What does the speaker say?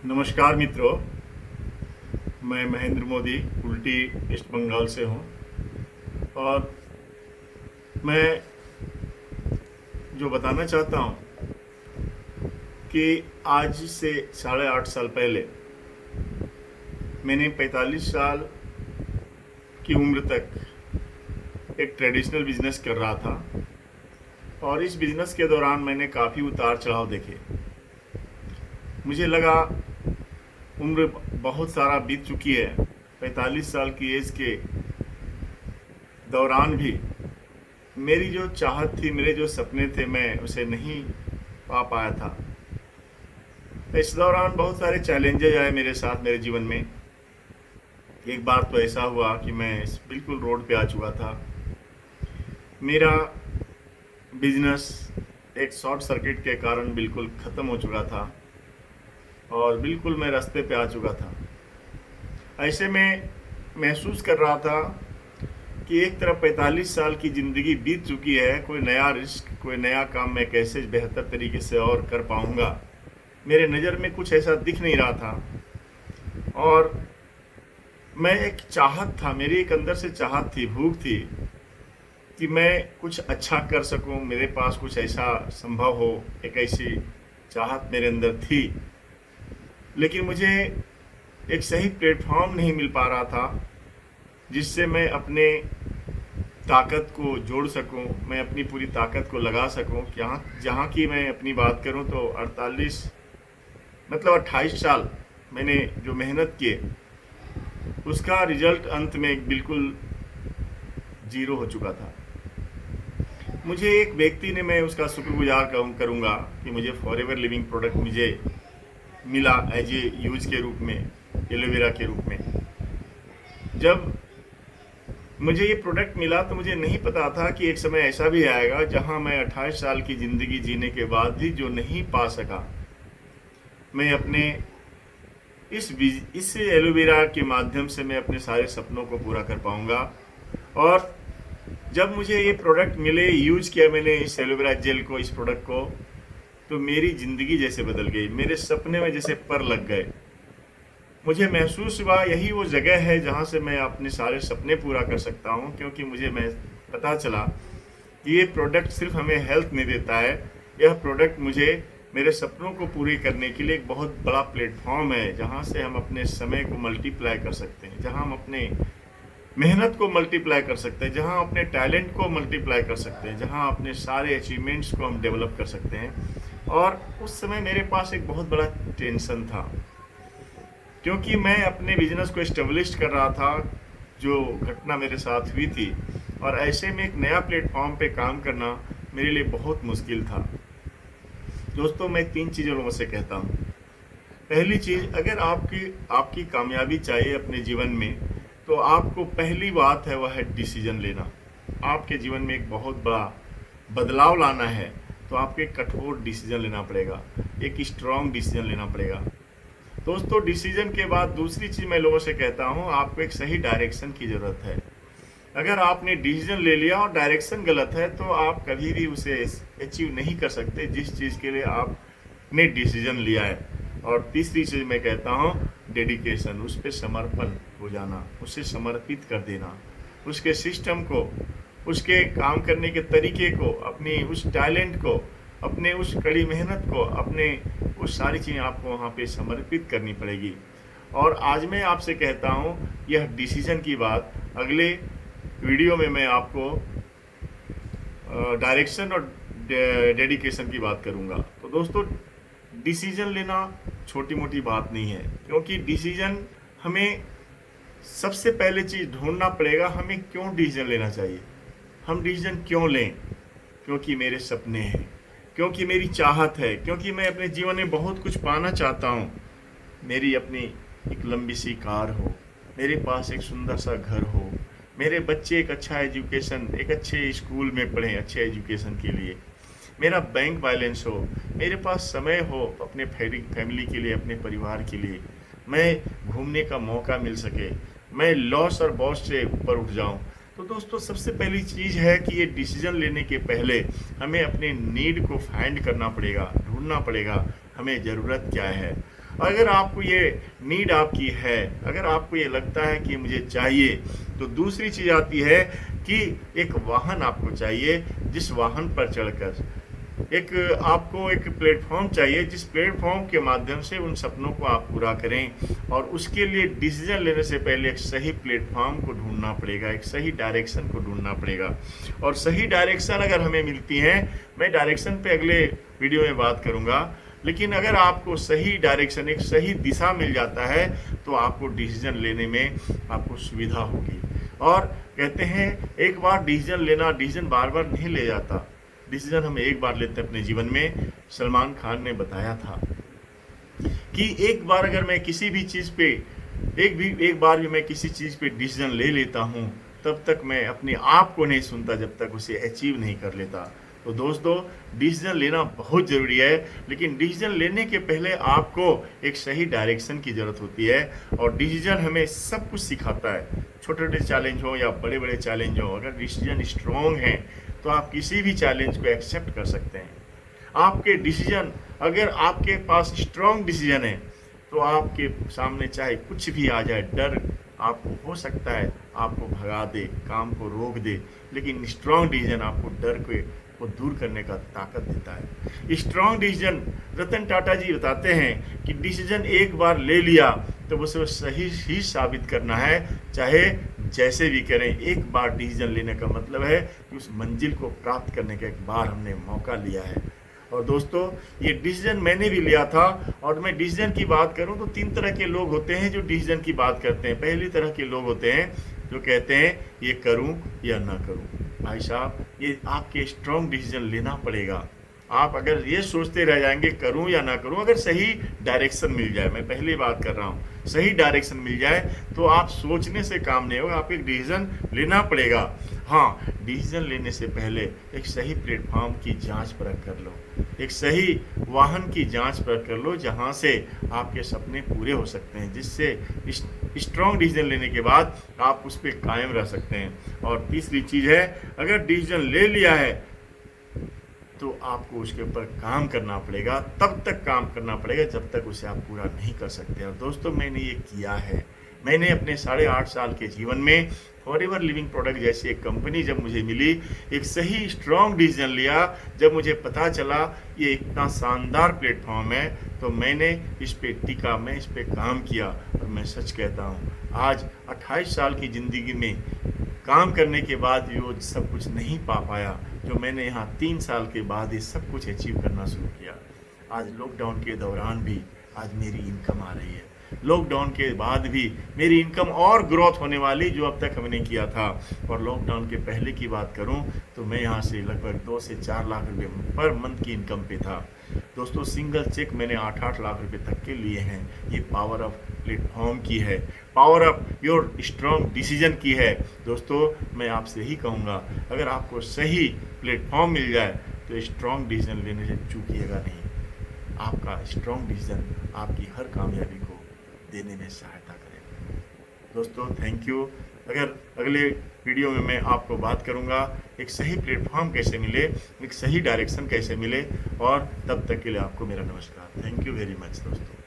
नमस्कार मित्रों। मैं महेंद्र मोदी उल्टी ईस्ट बंगाल से हूँ। और मैं जो बताना चाहता हूँ कि आज से 8.5 साल पहले मैंने 45 साल की उम्र तक एक ट्रेडिशनल बिजनेस कर रहा था। और इस बिजनेस के दौरान मैंने काफ़ी उतार चढ़ाव देखे। मुझे लगा उम्र बहुत सारा बीत चुकी है। 45 साल की एज के दौरान भी मेरी जो चाहत थी, मेरे जो सपने थे, मैं उसे नहीं पा पाया था। इस दौरान बहुत सारे चैलेंजेज आए मेरे साथ, मेरे जीवन में। एक बार तो ऐसा हुआ कि मैं बिल्कुल रोड पे आ चुका था। मेरा बिजनेस एक शॉर्ट सर्किट के कारण बिल्कुल ख़त्म हो चुका था और बिल्कुल मैं रास्ते पे आ चुका था। ऐसे में महसूस कर रहा था कि एक तरफ 45 साल की ज़िंदगी बीत चुकी है, कोई नया रिस्क, कोई नया काम मैं कैसे बेहतर तरीके से और कर पाऊँगा, मेरे नज़र में कुछ ऐसा दिख नहीं रहा था। और मैं एक चाहत था, मेरी एक अंदर से चाहत थी, भूख थी कि मैं कुछ अच्छा कर सकूं, मेरे पास कुछ ऐसा संभव हो। एक ऐसी चाहत मेरे अंदर थी, लेकिन मुझे एक सही प्लेटफॉर्म नहीं मिल पा रहा था जिससे मैं अपने ताकत को जोड़ सकूं, मैं अपनी पूरी ताकत को लगा सकूं। यहाँ जहाँ की मैं अपनी बात करूं तो 48 मतलब 28 साल मैंने जो मेहनत किए, उसका रिजल्ट अंत में बिल्कुल जीरो हो चुका था। मुझे एक व्यक्ति ने, मैं उसका शुक्रगुजार करूंगा कि मुझे फॉरएवर लिविंग प्रोडक्ट मुझे मिला एज ए यूज के रूप में, एलोवेरा के रूप में। जब मुझे ये प्रोडक्ट मिला तो मुझे नहीं पता था कि एक समय ऐसा भी आएगा जहां मैं 28 साल की ज़िंदगी जीने के बाद भी जो नहीं पा सका, मैं अपने इस एलोवेरा के माध्यम से मैं अपने सारे सपनों को पूरा कर पाऊंगा। और जब मुझे ये प्रोडक्ट मिले, यूज किया मैंने इस एलोवेरा जेल को, इस प्रोडक्ट को, तो मेरी ज़िंदगी जैसे बदल गई, मेरे सपने में जैसे पर लग गए। मुझे महसूस हुआ यही वो जगह है जहाँ से मैं अपने सारे सपने पूरा कर सकता हूँ, क्योंकि मैं पता चला कि ये प्रोडक्ट सिर्फ हमें हेल्थ नहीं देता है, यह प्रोडक्ट मुझे मेरे सपनों को पूरे करने के लिए एक बहुत बड़ा प्लेटफॉर्म है, जहाँ से हम अपने समय को मल्टीप्लाई कर सकते हैं, जहाँ हम अपने मेहनत को मल्टीप्लाई कर सकते हैं, जहाँ अपने टैलेंट को मल्टीप्लाई कर सकते हैं, जहाँ अपने सारे अचीवमेंट्स को हम डेवलप कर सकते हैं। और उस समय मेरे पास एक बहुत बड़ा टेंशन था, क्योंकि मैं अपने बिजनेस को एस्टेब्लिश कर रहा था, जो घटना मेरे साथ हुई थी। और ऐसे में एक नया प्लेटफॉर्म पे काम करना मेरे लिए बहुत मुश्किल था। दोस्तों, मैं 3 चीज़ों लोगों से कहता हूँ। पहली चीज़, अगर आपकी कामयाबी चाहिए अपने जीवन में, तो आपको पहली बात है वह है डिसीजन लेना। आपके जीवन में एक बहुत बड़ा बदलाव लाना है तो आपको एक कठोर डिसीजन लेना पड़ेगा, एक स्ट्रॉन्ग डिसीजन लेना पड़ेगा। दोस्तों, डिसीजन के बाद दूसरी चीज़ मैं लोगों से कहता हूँ, आपको एक सही डायरेक्शन की ज़रूरत है। अगर आपने डिसीजन ले लिया और डायरेक्शन गलत है तो आप कभी भी उसे अचीव नहीं कर सकते जिस चीज़ के लिए आपने डिसीजन लिया है। और तीसरी चीज़ मैं कहता हूँ, डेडिकेशन, उस पर समर्पण हो जाना, उसे समर्पित कर देना, उसके सिस्टम को, उसके काम करने के तरीके को, अपनी उस टैलेंट को, अपने उस कड़ी मेहनत को, अपने उस सारी चीज़ें आपको वहाँ पे समर्पित करनी पड़ेगी। और आज मैं आपसे कहता हूँ, यह डिसीजन की बात अगले वीडियो में मैं आपको डायरेक्शन और डेडिकेशन की बात करूँगा। तो दोस्तों, डिसीजन लेना छोटी मोटी बात नहीं है, क्योंकि डिसीजन हमें सबसे पहले चीज़ ढूंढना पड़ेगा, हमें क्यों डिसीजन लेना चाहिए। हम डिसीजन क्यों लें? क्योंकि मेरे सपने हैं, क्योंकि मेरी चाहत है, क्योंकि मैं अपने जीवन में बहुत कुछ पाना चाहता हूँ। मेरी अपनी एक लंबी सी कार हो, मेरे पास एक सुंदर सा घर हो, मेरे बच्चे एक अच्छा एजुकेशन, एक अच्छे स्कूल में पढ़ें अच्छे एजुकेशन के लिए, मेरा बैंक बैलेंस हो, मेरे पास समय हो अपने फैमिली के लिए, अपने परिवार के लिए, मैं घूमने का मौका मिल सके, मैं लॉस और बॉस से ऊपर उठ जाऊं। तो दोस्तों, सबसे पहली चीज़ है कि ये डिसीजन लेने के पहले हमें अपने नीड को फाइंड करना पड़ेगा, ढूंढना पड़ेगा हमें ज़रूरत क्या है। अगर आपको ये नीड आपकी है, अगर आपको ये लगता है कि मुझे चाहिए, तो दूसरी चीज़ आती है कि एक वाहन आपको चाहिए, जिस वाहन पर चढ़कर आपको एक प्लेटफॉर्म चाहिए, जिस प्लेटफॉर्म के माध्यम से उन सपनों को आप पूरा करें। और उसके लिए डिसीजन लेने से पहले एक सही प्लेटफॉर्म को ढूंढना पड़ेगा, एक सही डायरेक्शन को ढूंढना पड़ेगा। और सही डायरेक्शन अगर हमें मिलती है, मैं डायरेक्शन पे अगले वीडियो में बात करूंगा, लेकिन अगर आपको सही डायरेक्शन, एक सही दिशा मिल जाता है, तो आपको डिसीजन लेने में आपको सुविधा होगी। और कहते हैं एक बार डिसीजन लेना, डिसीजन बार बार नहीं ले जाता, डिसीजन हम एक बार लेते हैं अपने जीवन में। सलमान खान ने बताया था कि एक बार अगर मैं किसी भी चीज़ पे एक बार भी मैं किसी चीज़ पे डिसीजन ले लेता हूँ, तब तक मैं अपने आप को नहीं सुनता जब तक उसे अचीव नहीं कर लेता। तो दोस्तों, डिसीजन लेना बहुत ज़रूरी है, लेकिन डिसीजन लेने के पहले आपको एक सही डायरेक्शन की ज़रूरत होती है। और डिसीजन हमें सब कुछ सिखाता है, छोटे छोटे चैलेंज हो या बड़े बड़े चैलेंज हो। अगर डिसीजन स्ट्रॉन्ग है तो आप किसी भी चैलेंज को एक्सेप्ट कर सकते हैं। आपके डिसीजन, अगर आपके पास स्ट्रॉन्ग डिसीजन है, तो आपके सामने चाहे कुछ भी आ जाए, डर आपको हो सकता है आपको भगा दे, काम को रोक दे, लेकिन स्ट्रॉन्ग डिसीजन आपको डर को दूर करने का ताकत देता है। स्ट्रॉन्ग डिसीजन, रतन टाटा जी बताते हैं कि डिसीजन एक बार ले लिया तो उसे सही ही साबित करना है, चाहे जैसे भी करें। एक बार डिसीजन लेने का मतलब है कि उस मंजिल को प्राप्त करने का एक बार हमने मौका लिया है। और दोस्तों, ये डिसीजन मैंने भी लिया था। और मैं डिसीजन की बात करूं तो 3 तरह के लोग होते हैं जो डिसीजन की बात करते हैं। पहली तरह के लोग होते हैं जो कहते हैं ये करूं या ना करूं। भाई साहब, ये आपके स्ट्रॉन्ग डिसीजन लेना पड़ेगा। आप अगर ये सोचते रह जाएंगे करूं या ना करूं, अगर सही डायरेक्शन मिल जाए, मैं पहली बात कर रहा हूं, सही डायरेक्शन मिल जाए तो आप सोचने से काम नहीं होगा, आप एक डिसीजन लेना पड़ेगा। हाँ, डिसीजन लेने से पहले एक सही प्लेटफॉर्म की जांच परख कर लो, एक सही वाहन की जांच परख कर लो, जहां से आपके सपने पूरे हो सकते हैं, जिससे स्ट्रॉन्ग डिसीजन लेने के बाद आप उस पर कायम रह सकते हैं। और तीसरी चीज़ है, अगर डिसीजन ले लिया है तो आपको उसके ऊपर काम करना पड़ेगा, तब तक काम करना पड़ेगा जब तक उसे आप पूरा नहीं कर सकते। और दोस्तों, मैंने ये किया है। मैंने अपने 8.5 साल के जीवन में फॉरएवर लिविंग प्रोडक्ट जैसी एक कंपनी जब मुझे मिली, एक सही स्ट्रॉन्ग डिसीजन लिया, जब मुझे पता चला ये इतना शानदार प्लेटफॉर्म है, तो मैंने इस पे टिका, मैं इस पे काम किया। और मैं सच कहता हूँ, आज 28 साल की ज़िंदगी में काम करने के बाद भी वो सब कुछ नहीं पा पाया जो मैंने यहाँ 3 साल के बाद ये सब कुछ अचीव करना शुरू किया। आज लॉकडाउन के दौरान भी आज मेरी इनकम आ रही है, लॉकडाउन के बाद भी मेरी इनकम और ग्रोथ होने वाली जो अब तक हमने किया था। और लॉकडाउन के पहले की बात करूं तो मैं यहाँ से लगभग 2 से 4 लाख रुपए पर मंथ की इनकम पे था। दोस्तों, सिंगल चेक मैंने 8-8 लाख रुपए तक के लिए हैं। ये पावर ऑफ प्लेटफॉर्म की है, power of your strong decision की है। दोस्तों, मैं आपसे यही कहूँगा, अगर आपको सही प्लेटफॉर्म मिल जाए तो स्ट्रॉन्ग डिसीजन लेने से चूकिएगा नहीं। आपका स्ट्रॉन्ग डिसीजन आपकी हर कामयाबी को देने में सहायता करेगा। दोस्तों, थैंक यू। अगर अगले वीडियो में मैं आपको बात करूंगा एक सही प्लेटफॉर्म कैसे मिले, एक सही डायरेक्शन कैसे मिले। और तब तक के लिए आपको मेरा नमस्कार। थैंक यू वेरी मच दोस्तों।